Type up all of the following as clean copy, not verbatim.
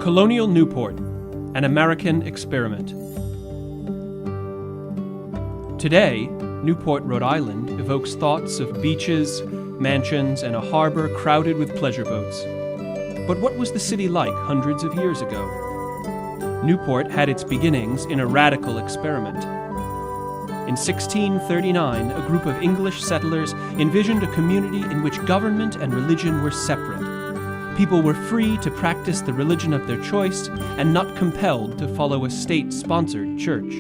Colonial Newport, an American experiment. Today, Newport, Rhode Island evokes thoughts of beaches, mansions, and a harbor crowded with pleasure boats. But what was the city like hundreds of years ago? Newport had its beginnings in a radical experiment. In 1639, a group of English settlers envisioned a community in which government and religion were separate. People were free to practice the religion of their choice and not compelled to follow a state-sponsored church.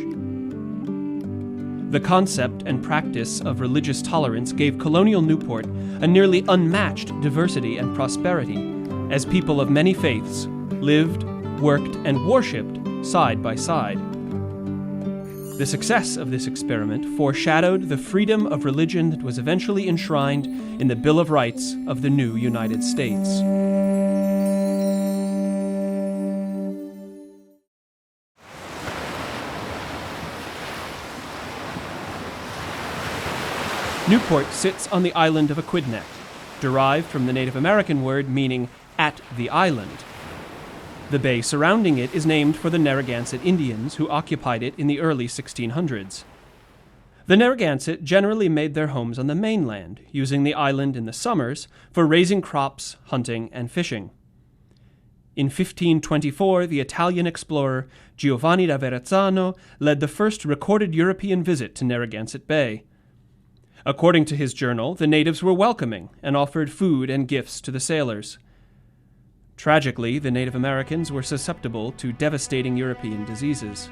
The concept and practice of religious tolerance gave colonial Newport a nearly unmatched diversity and prosperity, as people of many faiths lived, worked, and worshipped side by side. The success of this experiment foreshadowed the freedom of religion that was eventually enshrined in the Bill of Rights of the new United States. Newport sits on the island of Aquidneck, derived from the Native American word meaning "at the island." The bay surrounding it is named for the Narragansett Indians who occupied it in the early 1600s. The Narragansett generally made their homes on the mainland, using the island in the summers for raising crops, hunting, and fishing. In 1524, the Italian explorer Giovanni da Verrazzano led the first recorded European visit to Narragansett Bay. According to his journal, the natives were welcoming and offered food and gifts to the sailors. Tragically, the Native Americans were susceptible to devastating European diseases.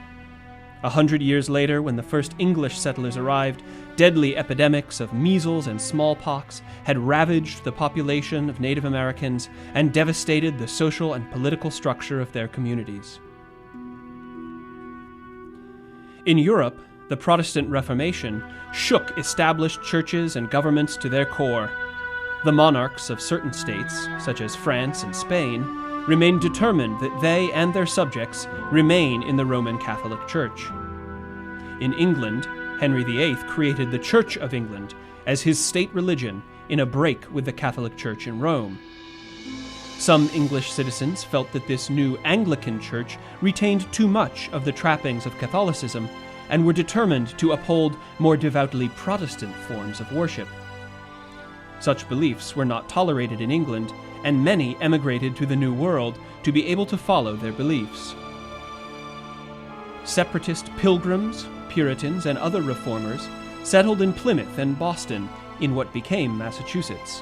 100 years later, when the first English settlers arrived, deadly epidemics of measles and smallpox had ravaged the population of Native Americans and devastated the social and political structure of their communities. In Europe, the Protestant Reformation shook established churches and governments to their core. The monarchs of certain states, such as France and Spain, remained determined that they and their subjects remain in the Roman Catholic Church. In England, Henry VIII created the Church of England as his state religion in a break with the Catholic Church in Rome. Some English citizens felt that this new Anglican Church retained too much of the trappings of Catholicism and were determined to uphold more devoutly Protestant forms of worship. Such beliefs were not tolerated in England, and many emigrated to the New World to be able to follow their beliefs. Separatist Pilgrims, Puritans, and other reformers settled in Plymouth and Boston in what became Massachusetts.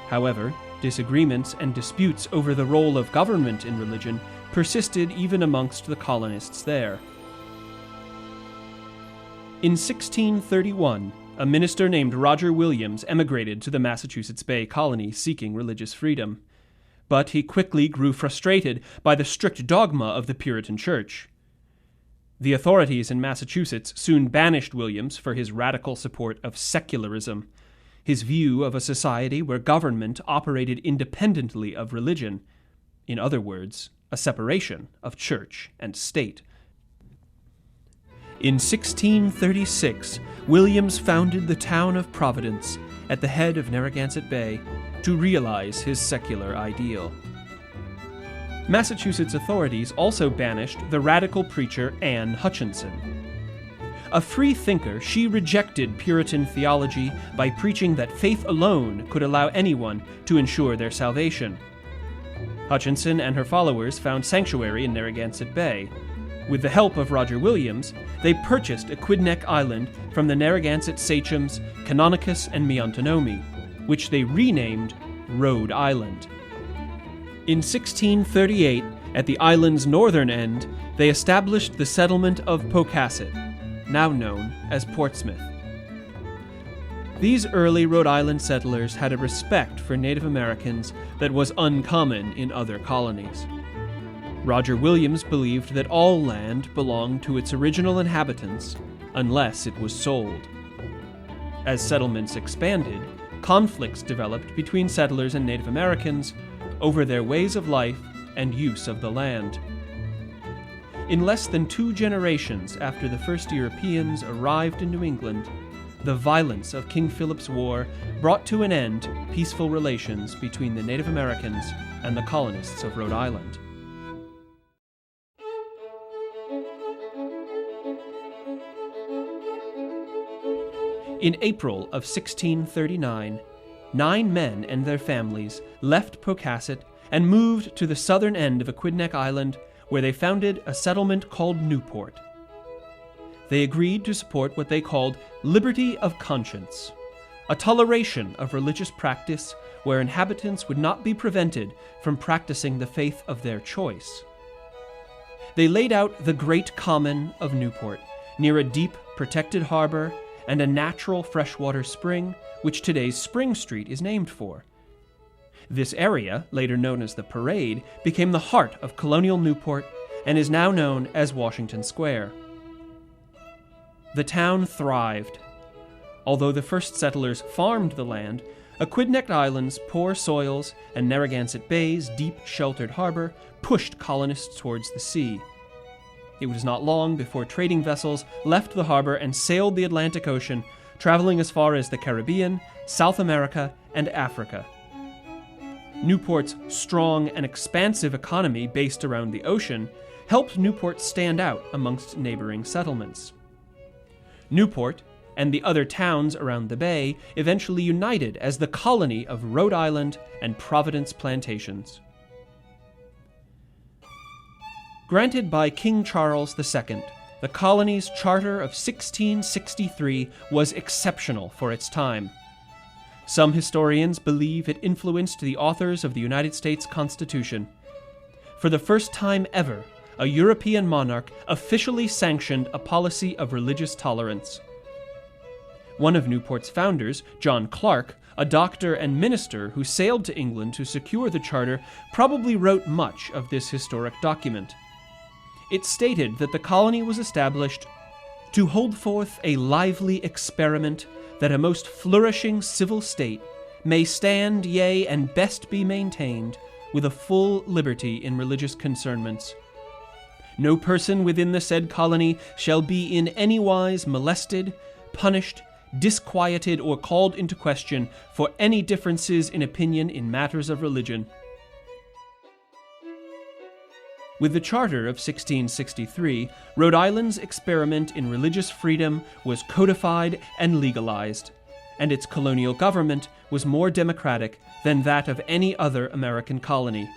However, disagreements and disputes over the role of government in religion persisted even amongst the colonists there. In 1631, a minister named Roger Williams emigrated to the Massachusetts Bay Colony seeking religious freedom. But he quickly grew frustrated by the strict dogma of the Puritan Church. The authorities in Massachusetts soon banished Williams for his radical support of secularism, his view of a society where government operated independently of religion. In other words, a separation of church and state. In 1636, Williams founded the town of Providence at the head of Narragansett Bay to realize his secular ideal. Massachusetts authorities also banished the radical preacher Anne Hutchinson. A free thinker, she rejected Puritan theology by preaching that faith alone could allow anyone to ensure their salvation. Hutchinson and her followers found sanctuary in Narragansett Bay. With the help of Roger Williams, they purchased Aquidneck Island from the Narragansett sachems Canonicus and Miantonomi, which they renamed Rhode Island. In 1638, at the island's northern end, they established the settlement of Pocasset, now known as Portsmouth. These early Rhode Island settlers had a respect for Native Americans that was uncommon in other colonies. Roger Williams believed that all land belonged to its original inhabitants unless it was sold. As settlements expanded, conflicts developed between settlers and Native Americans over their ways of life and use of the land. In less than 2 generations after the first Europeans arrived in New England, the violence of King Philip's War brought to an end peaceful relations between the Native Americans and the colonists of Rhode Island. In April of 1639, 9 men and their families left Pocasset and moved to the southern end of Aquidneck Island, where they founded a settlement called Newport. They agreed to support what they called liberty of conscience, a toleration of religious practice where inhabitants would not be prevented from practicing the faith of their choice. They laid out the Great Common of Newport, near a deep, protected harbor and a natural freshwater spring, which today's Spring Street is named for. This area, later known as the Parade, became the heart of colonial Newport and is now known as Washington Square. The town thrived. Although the first settlers farmed the land, Aquidneck Island's poor soils and Narragansett Bay's deep, sheltered harbor pushed colonists towards the sea. It was not long before trading vessels left the harbor and sailed the Atlantic Ocean, traveling as far as the Caribbean, South America, and Africa. Newport's strong and expansive economy based around the ocean helped Newport stand out amongst neighboring settlements. Newport and the other towns around the bay eventually united as the colony of Rhode Island and Providence plantations. Granted by King Charles II, the colony's charter of 1663 was exceptional for its time. Some historians believe it influenced the authors of the United States Constitution. For the first time ever, a European monarch officially sanctioned a policy of religious tolerance. One of Newport's founders, John Clark, a doctor and minister who sailed to England to secure the charter, probably wrote much of this historic document. It stated that the colony was established to hold forth a lively experiment that a most flourishing civil state may stand, yea, and best be maintained, with a full liberty in religious concernments. No person within the said colony shall be in any wise molested, punished, disquieted, or called into question for any differences in opinion in matters of religion. With the Charter of 1663, Rhode Island's experiment in religious freedom was codified and legalized, and its colonial government was more democratic than that of any other American colony.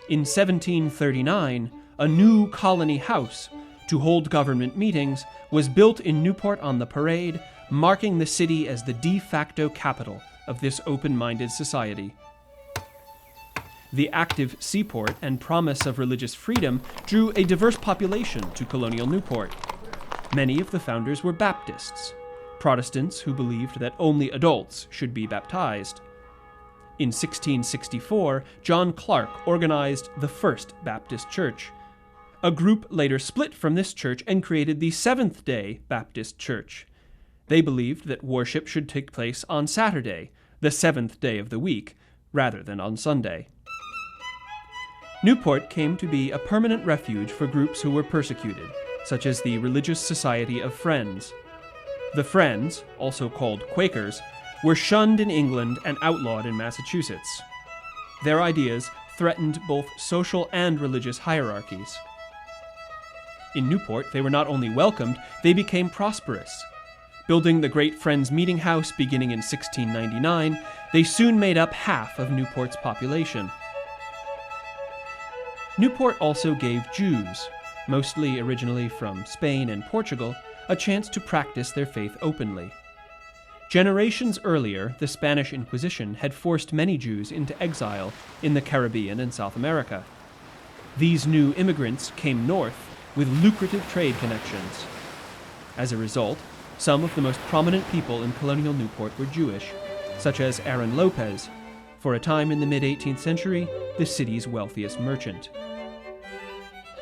In 1739, a new colony house to hold government meetings was built in Newport on the Parade, marking the city as the de facto capital of this open-minded society. The active seaport and promise of religious freedom drew a diverse population to colonial Newport. Many of the founders were Baptists, Protestants who believed that only adults should be baptized. In 1664, John Clark organized the First Baptist Church. A group later split from this church and created the Seventh-day Baptist Church. They believed that worship should take place on Saturday, the seventh day of the week, rather than on Sunday. Newport came to be a permanent refuge for groups who were persecuted, such as the Religious Society of Friends. The Friends, also called Quakers, were shunned in England and outlawed in Massachusetts. Their ideas threatened both social and religious hierarchies. In Newport, they were not only welcomed, they became prosperous. Building the Great Friends Meeting House beginning in 1699, they soon made up half of Newport's population. Newport also gave Jews, mostly originally from Spain and Portugal, a chance to practice their faith openly. Generations earlier, the Spanish Inquisition had forced many Jews into exile in the Caribbean and South America. These new immigrants came north with lucrative trade connections. As a result, some of the most prominent people in colonial Newport were Jewish, such as Aaron Loebs, for a time in the mid-18th century, the city's wealthiest merchant.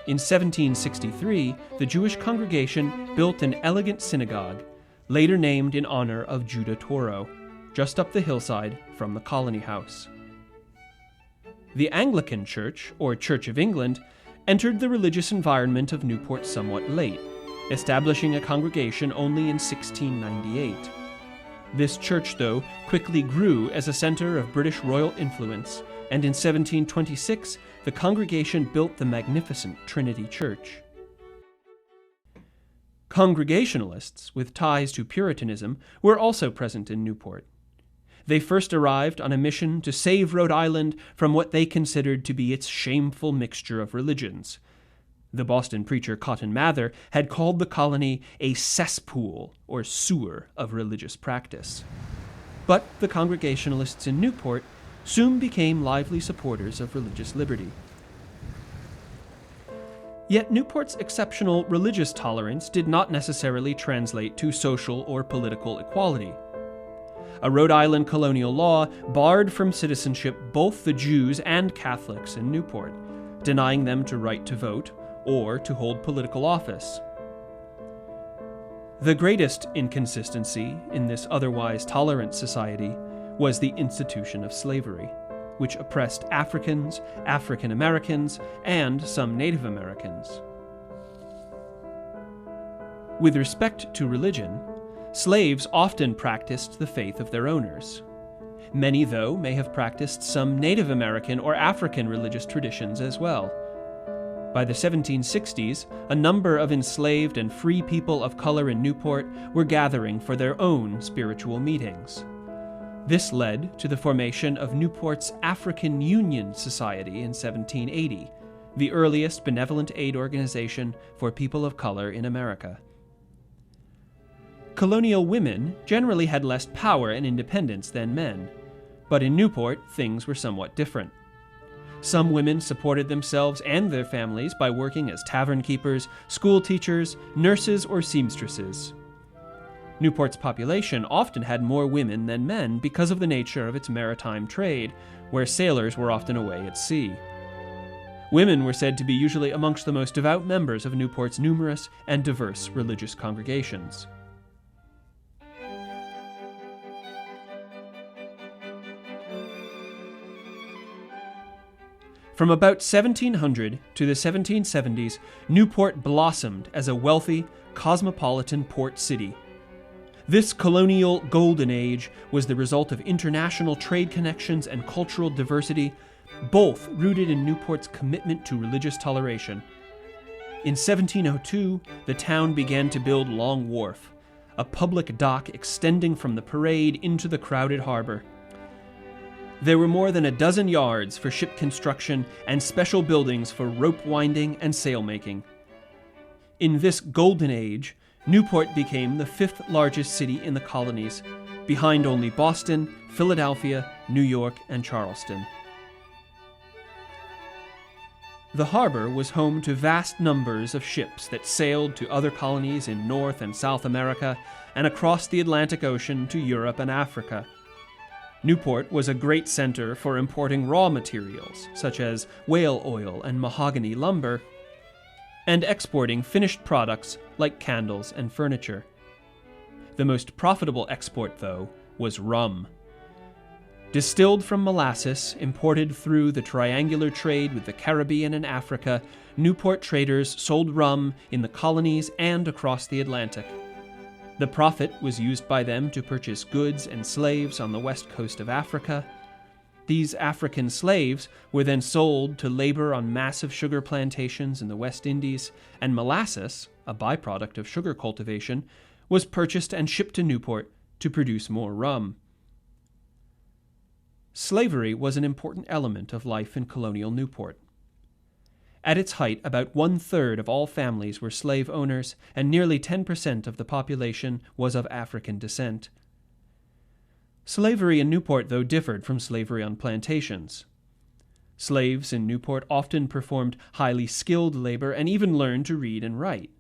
In 1763, the Jewish congregation built an elegant synagogue, later named in honor of Judah Touro, just up the hillside from the Colony House. The Anglican Church, or Church of England, entered the religious environment of Newport somewhat late, establishing a congregation only in 1698. This church, though, quickly grew as a center of British royal influence, and in 1726, the congregation built the magnificent Trinity Church. Congregationalists with ties to Puritanism were also present in Newport. They first arrived on a mission to save Rhode Island from what they considered to be its shameful mixture of religions. The Boston preacher Cotton Mather had called the colony a cesspool or sewer of religious practice. But the Congregationalists in Newport soon became lively supporters of religious liberty. Yet Newport's exceptional religious tolerance did not necessarily translate to social or political equality. A Rhode Island colonial law barred from citizenship both the Jews and Catholics in Newport, denying them the right to vote or to hold political office. The greatest inconsistency in this otherwise tolerant society was the institution of slavery, which oppressed Africans, African Americans, and some Native Americans. With respect to religion, slaves often practiced the faith of their owners. Many, though, may have practiced some Native American or African religious traditions as well. By the 1760s, a number of enslaved and free people of color in Newport were gathering for their own spiritual meetings. This led to the formation of Newport's African Union Society in 1780, the earliest benevolent aid organization for people of color in America. Colonial women generally had less power and independence than men, but in Newport things were somewhat different. Some women supported themselves and their families by working as tavern keepers, school teachers, nurses, or seamstresses. Newport's population often had more women than men because of the nature of its maritime trade, where sailors were often away at sea. Women were said to be usually amongst the most devout members of Newport's numerous and diverse religious congregations. From about 1700 to the 1770s, Newport blossomed as a wealthy, cosmopolitan port city. This colonial golden age was the result of international trade connections and cultural diversity, both rooted in Newport's commitment to religious toleration. In 1702, the town began to build Long Wharf, a public dock extending from the parade into the crowded harbor. There were more than a dozen yards for ship construction and special buildings for rope winding and sailmaking. In this golden age, Newport became the fifth largest city in the colonies, behind only Boston, Philadelphia, New York, and Charleston. The harbor was home to vast numbers of ships that sailed to other colonies in North and South America and across the Atlantic Ocean to Europe and Africa. Newport was a great center for importing raw materials, such as whale oil and mahogany lumber, and exporting finished products like candles and furniture. The most profitable export, though, was rum. Distilled from molasses imported through the triangular trade with the Caribbean and Africa, Newport traders sold rum in the colonies and across the Atlantic. The profit was used by them to purchase goods and slaves on the west coast of Africa. These African slaves were then sold to labor on massive sugar plantations in the West Indies, and molasses, a byproduct of sugar cultivation, was purchased and shipped to Newport to produce more rum. Slavery was an important element of life in colonial Newport. At its height, about 1/3 of all families were slave owners, and nearly 10% of the population was of African descent. Slavery in Newport, though, differed from slavery on plantations. Slaves in Newport often performed highly skilled labor and even learned to read and write.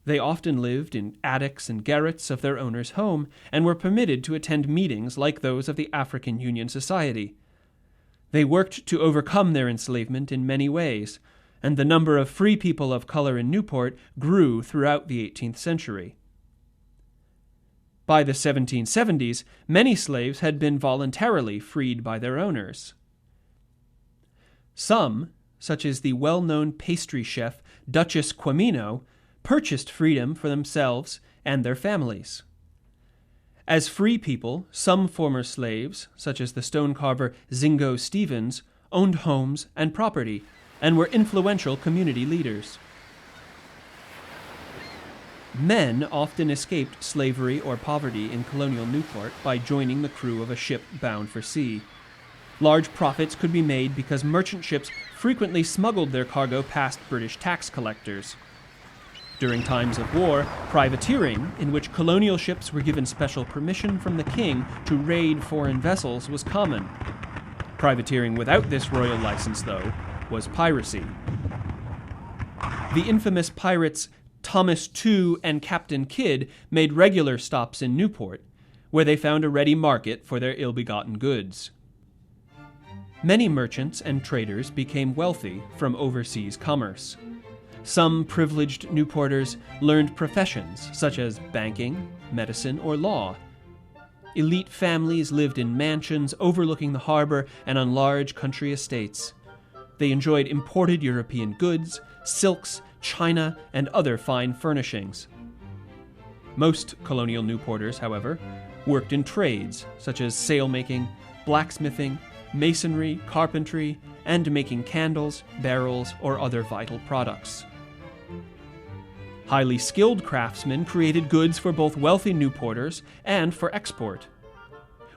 They often lived in attics and garrets of their owner's home and were permitted to attend meetings like those of the African Union Society. They worked to overcome their enslavement in many ways, and the number of free people of color in Newport grew throughout the 18th century. By the 1770s, many slaves had been voluntarily freed by their owners. Some, such as the well-known pastry chef Duchess Quamino, purchased freedom for themselves and their families. As free people, some former slaves, such as the stonecarver Zingo Stevens, owned homes and property and were influential community leaders. Men often escaped slavery or poverty in colonial Newport by joining the crew of a ship bound for sea. Large profits could be made because merchant ships frequently smuggled their cargo past British tax collectors. During times of war, privateering, in which colonial ships were given special permission from the king to raid foreign vessels, was common. Privateering without this royal license, though, was piracy. The infamous pirates Thomas II and Captain Kidd made regular stops in Newport, where they found a ready market for their ill-begotten goods. Many merchants and traders became wealthy from overseas commerce. Some privileged Newporters learned professions such as banking, medicine, or law. Elite families lived in mansions overlooking the harbor and on large country estates. They enjoyed imported European goods, silks, china, and other fine furnishings. Most colonial Newporters, however, worked in trades such as sailmaking, blacksmithing, masonry, carpentry, and making candles, barrels, or other vital products. Highly skilled craftsmen created goods for both wealthy Newporters and for export.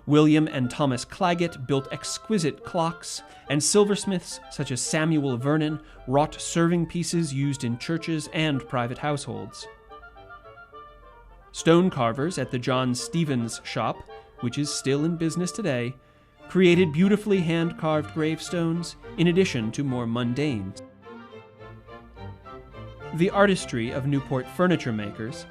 William and Thomas Claggett built exquisite clocks, and silversmiths such as Samuel Vernon wrought serving pieces used in churches and private households. Stone carvers at the John Stevens shop, which is still in business today, created beautifully hand-carved gravestones in addition to more mundane. The artistry of Newport furniture makers,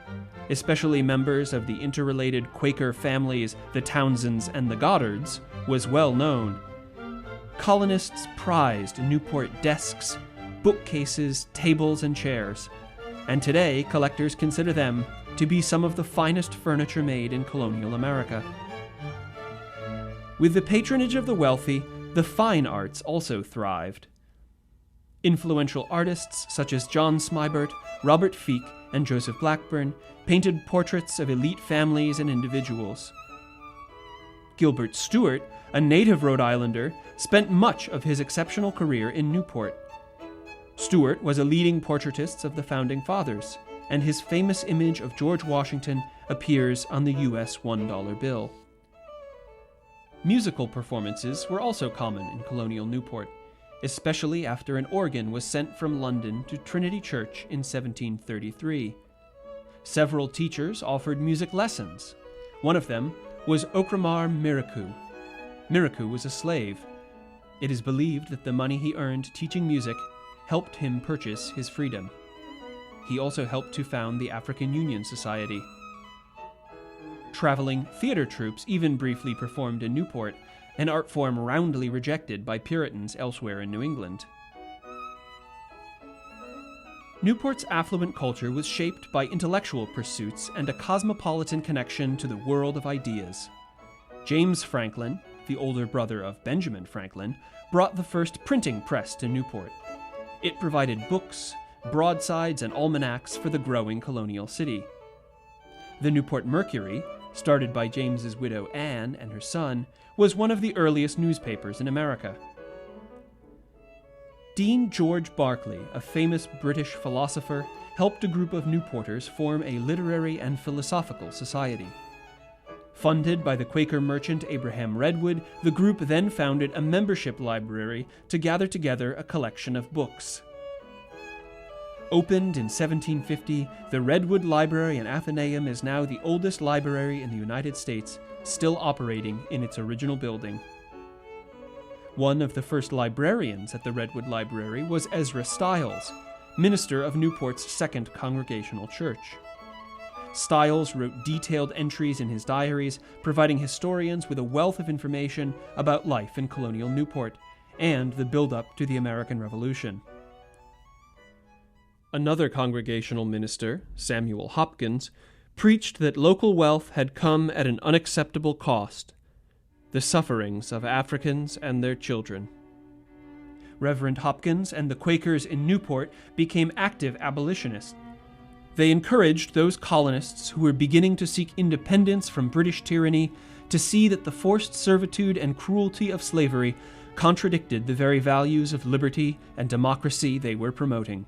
especially members of the interrelated Quaker families the Townsends and the Goddards, was well known. Colonists prized Newport desks, bookcases, tables, and chairs, and today collectors consider them to be some of the finest furniture made in colonial America. With the patronage of the wealthy, the fine arts also thrived. Influential artists such as John Smibert, Robert Feake, and Joseph Blackburn painted portraits of elite families and individuals. Gilbert Stuart, a native Rhode Islander, spent much of his exceptional career in Newport. Stuart was a leading portraitist of the Founding Fathers, and his famous image of George Washington appears on the U.S. $1 bill. Musical performances were also common in colonial Newport, especially after an organ was sent from London to Trinity Church in 1733. Several teachers offered music lessons. One of them was Okramar Miraku. Miraku was a slave. It is believed that the money he earned teaching music helped him purchase his freedom. He also helped to found the African Union Society. Traveling theater troupes even briefly performed in Newport, an art form roundly rejected by Puritans elsewhere in New England. Newport's affluent culture was shaped by intellectual pursuits and a cosmopolitan connection to the world of ideas. James Franklin, the older brother of Benjamin Franklin, brought the first printing press to Newport. It provided books, broadsides, and almanacs for the growing colonial city. The Newport Mercury, started by James's widow Anne and her son, was one of the earliest newspapers in America. Dean George Berkeley, a famous British philosopher, helped a group of Newporters form a literary and philosophical society. Funded by the Quaker merchant Abraham Redwood, the group then founded a membership library to gather together a collection of books. Opened in 1750, the Redwood Library and Athenaeum is now the oldest library in the United States, still operating in its original building. One of the first librarians at the Redwood Library was Ezra Stiles, minister of Newport's Second Congregational Church. Stiles wrote detailed entries in his diaries, providing historians with a wealth of information about life in colonial Newport and the build-up to the American Revolution. Another Congregational minister, Samuel Hopkins, preached that local wealth had come at an unacceptable cost, the sufferings of Africans and their children. Reverend Hopkins and the Quakers in Newport became active abolitionists. They encouraged those colonists who were beginning to seek independence from British tyranny to see that the forced servitude and cruelty of slavery contradicted the very values of liberty and democracy they were promoting.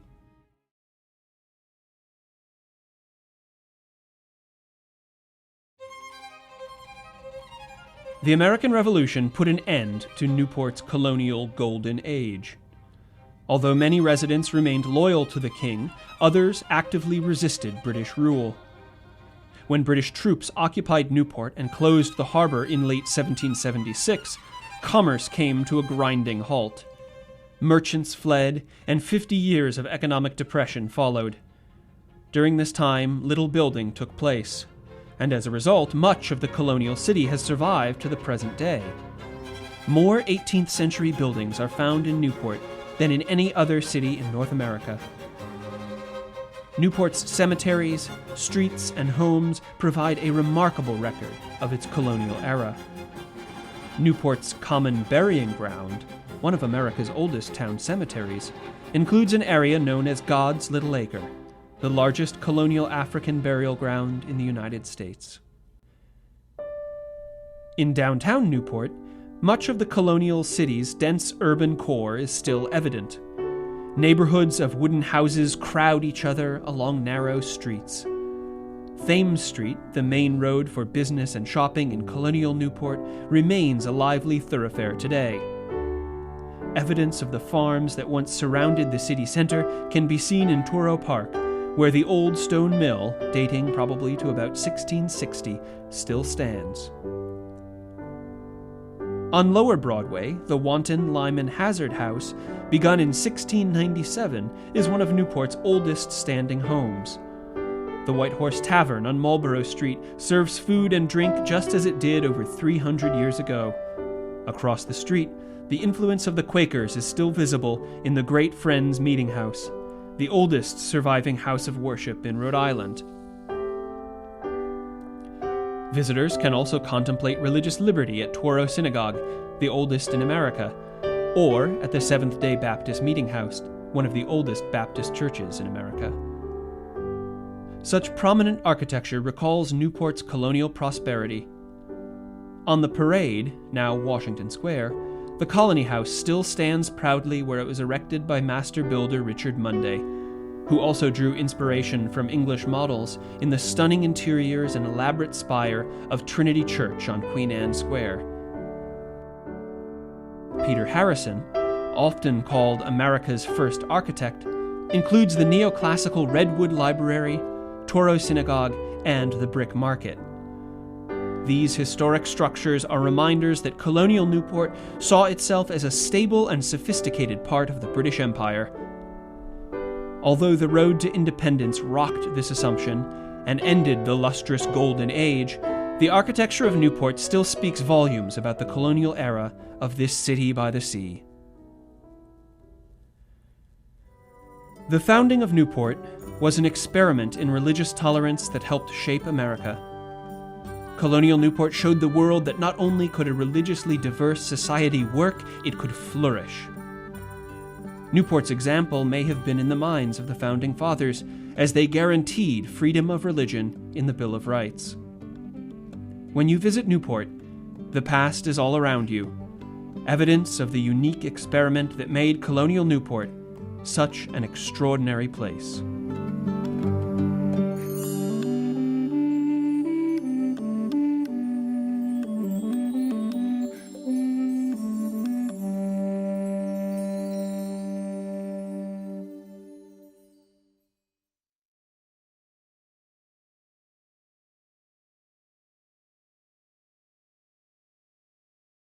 The American Revolution put an end to Newport's colonial Golden Age. Although many residents remained loyal to the king, others actively resisted British rule. When British troops occupied Newport and closed the harbor in late 1776, commerce came to a grinding halt. Merchants fled, and 50 years of economic depression followed. During this time, little building took place, and as a result, much of the colonial city has survived to the present day. More 18th century buildings are found in Newport than in any other city in North America. Newport's cemeteries, streets, and homes provide a remarkable record of its colonial era. Newport's common burying ground, one of America's oldest town cemeteries, includes an area known as God's Little Acre, the largest colonial African burial ground in the United States. In downtown Newport, much of the colonial city's dense urban core is still evident. Neighborhoods of wooden houses crowd each other along narrow streets. Thames Street, the main road for business and shopping in colonial Newport, remains a lively thoroughfare today. Evidence of the farms that once surrounded the city center can be seen in Touro Park, where the old stone mill, dating probably to about 1660, still stands. On Lower Broadway, the Wanton-Lyman-Hazard house, begun in 1697, is one of Newport's oldest standing homes. The White Horse Tavern on Marlborough Street serves food and drink just as it did over 300 years ago. Across the street, the influence of the Quakers is still visible in the Great Friends Meeting House, the oldest surviving house of worship in Rhode Island. Visitors can also contemplate religious liberty at Touro Synagogue, the oldest in America, or at the Seventh-day Baptist Meeting House, one of the oldest Baptist churches in America. Such prominent architecture recalls Newport's colonial prosperity. On the Parade, now Washington Square, the Colony House still stands proudly where it was erected by master builder Richard Munday, who also drew inspiration from English models in the stunning interiors and elaborate spire of Trinity Church on Queen Anne Square. Peter Harrison, often called America's first architect, includes the neoclassical Redwood Library, Touro Synagogue, and the Brick Market. These historic structures are reminders that colonial Newport saw itself as a stable and sophisticated part of the British Empire. Although the road to independence rocked this assumption and ended the lustrous Golden Age, the architecture of Newport still speaks volumes about the colonial era of this city by the sea. The founding of Newport was an experiment in religious tolerance that helped shape America. Colonial Newport showed the world that not only could a religiously diverse society work, it could flourish. Newport's example may have been in the minds of the Founding Fathers, as they guaranteed freedom of religion in the Bill of Rights. When you visit Newport, the past is all around you, evidence of the unique experiment that made colonial Newport such an extraordinary place.